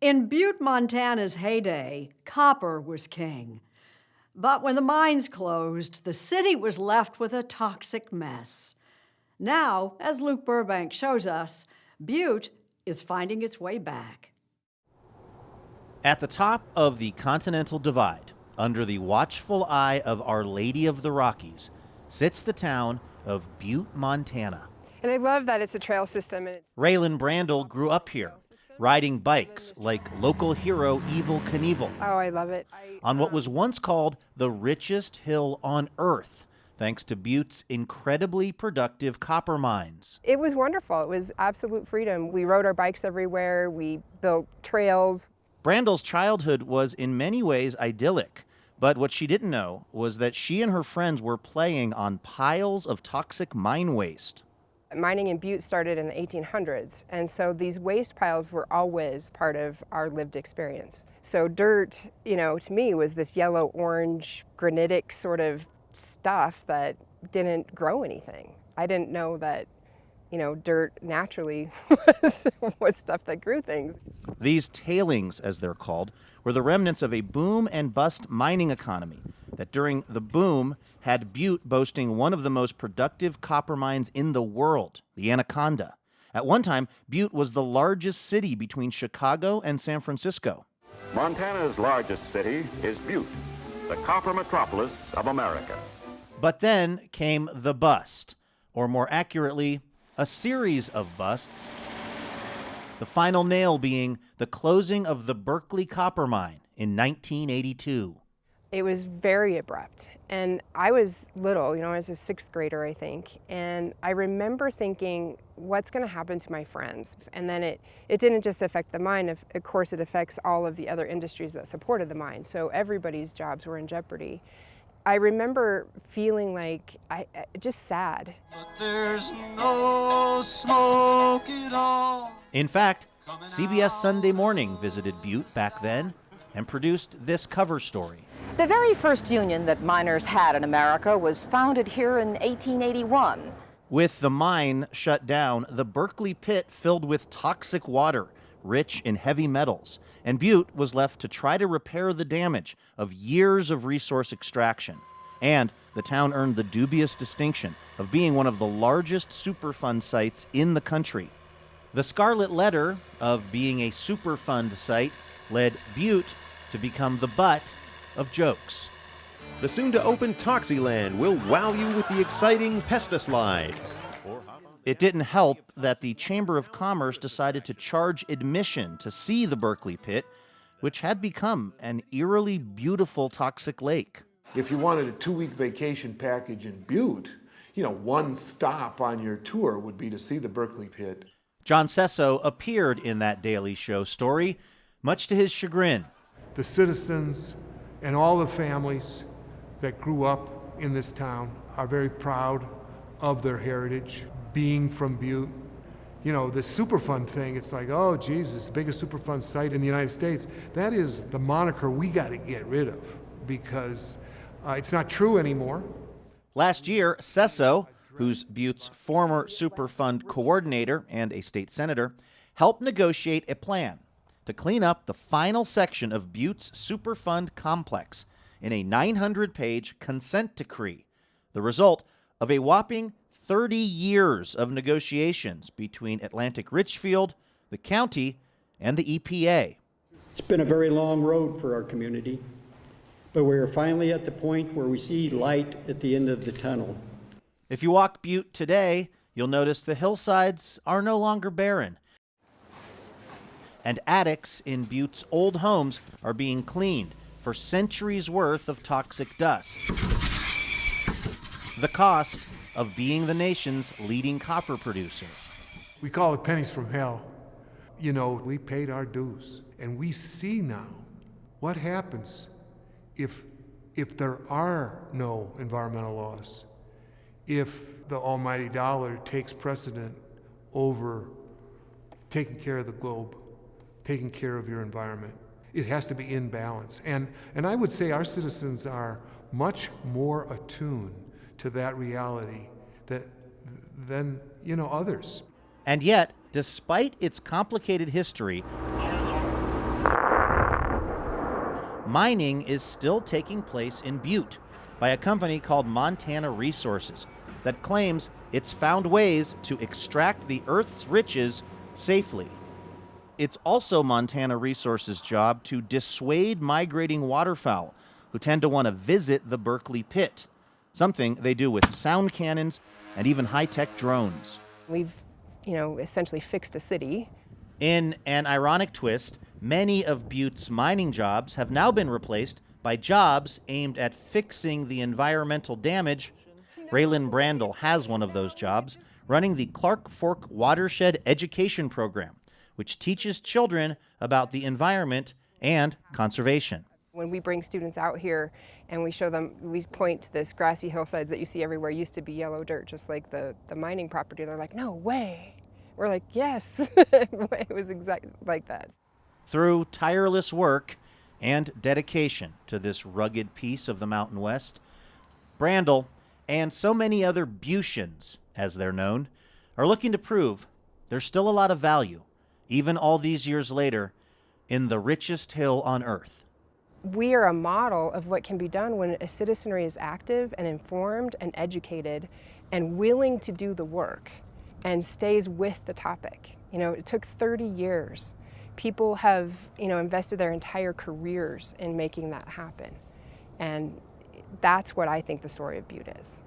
In Butte, Montana's heyday, copper was king. But when the mines closed, the city was left with a toxic mess. Now, as Luke Burbank shows us, Butte is finding its way back. At the top of the Continental Divide, under the watchful eye of Our Lady of the Rockies, sits the town of Butte, Montana. And I love that it's a trail system. Raylan Brandel grew up here, riding bikes like local hero Evel Knievel. Oh, I love it. On what was once called the richest hill on earth, thanks to Butte's incredibly productive copper mines. It was wonderful. It was absolute freedom. We rode our bikes everywhere. We built trails. Brandel's childhood was in many ways idyllic, but what she didn't know was that she and her friends were playing on piles of toxic mine waste. Mining in Butte started in the 1800s, and so these waste piles were always part of our lived experience. So dirt, to me was this yellow-orange granitic sort of stuff that didn't grow anything. I didn't know that, dirt naturally was stuff that grew things. These tailings, as they're called, were the remnants of a boom and bust mining economy that during the boom had Butte boasting one of the most productive copper mines in the world, the Anaconda. At one time, Butte was the largest city between Chicago and San Francisco. Montana's largest city is Butte, the copper metropolis of America. But then came the bust, or more accurately, a series of busts. The final nail being the closing of the Berkeley copper mine in 1982. It was very abrupt, and I was little, I was a sixth grader, I think, and I remember thinking, what's going to happen to my friends? And then it didn't just affect the mine, of course it affects all of the other industries that supported the mine, so everybody's jobs were in jeopardy. I remember feeling like, just sad. But there's no smoke at all. In fact, CBS Sunday Morning visited Butte back then and produced this cover story. The very first union that miners had in America was founded here in 1881. With the mine shut down, the Berkeley Pit filled with toxic water, rich in heavy metals, and Butte was left to try to repair the damage of years of resource extraction. And the town earned the dubious distinction of being one of the largest Superfund sites in the country. The scarlet letter of being a Superfund site led Butte to become the butt of jokes. The soon-to-open Toxyland will wow you with the exciting Pestaslide. It didn't help that the Chamber of Commerce decided to charge admission to see the Berkeley Pit, which had become an eerily beautiful toxic lake. If you wanted a 2-week vacation package in Butte, one stop on your tour would be to see the Berkeley Pit. John Sesso appeared in that Daily Show story, much to his chagrin. The citizens and all the families that grew up in this town are very proud of their heritage, being from Butte. The Superfund thing, it's like, oh, Jesus, the biggest Superfund site in the United States. That is the moniker we got to get rid of because it's not true anymore. Last year, Sesso, who's Butte's former Superfund coordinator and a state senator, helped negotiate a plan to clean up the final section of Butte's Superfund complex in a 900-page consent decree, the result of a whopping 30 years of negotiations between Atlantic Richfield, the county, and the EPA. It's been a very long road for our community, but we're finally at the point where we see light at the end of the tunnel. If you walk Butte today, you'll notice the hillsides are no longer barren, and attics in Butte's old homes are being cleaned for centuries' worth of toxic dust. The cost of being the nation's leading copper producer. We call it pennies from hell. We paid our dues, and we see now what happens if there are no environmental laws, if the almighty dollar takes precedent over taking care of the globe, taking care of your environment. It has to be in balance. And I would say our citizens are much more attuned to that reality than others. And yet, despite its complicated history, mining is still taking place in Butte by a company called Montana Resources that claims it's found ways to extract the Earth's riches safely. It's also Montana Resources' job to dissuade migrating waterfowl who tend to want to visit the Berkeley Pit, something they do with sound cannons and even high-tech drones. We've, essentially fixed a city. In an ironic twist, many of Butte's mining jobs have now been replaced by jobs aimed at fixing the environmental damage. Raylan Brandel has one of those jobs, running the Clark Fork Watershed Education Program, which teaches children about the environment and conservation. When we bring students out here and we show them, we point to this grassy hillsides that you see everywhere used to be yellow dirt, just like the mining property. They're like, no way. We're like, yes. It was exactly like that. Through tireless work and dedication to this rugged piece of the Mountain West, Brandel and so many other Buttians, as they're known, are looking to prove there's still a lot of value, even all these years later, in the richest hill on Earth. We are a model of what can be done when a citizenry is active and informed and educated and willing to do the work and stays with the topic. It took 30 years. People have, invested their entire careers in making that happen. And that's what I think the story of Butte is.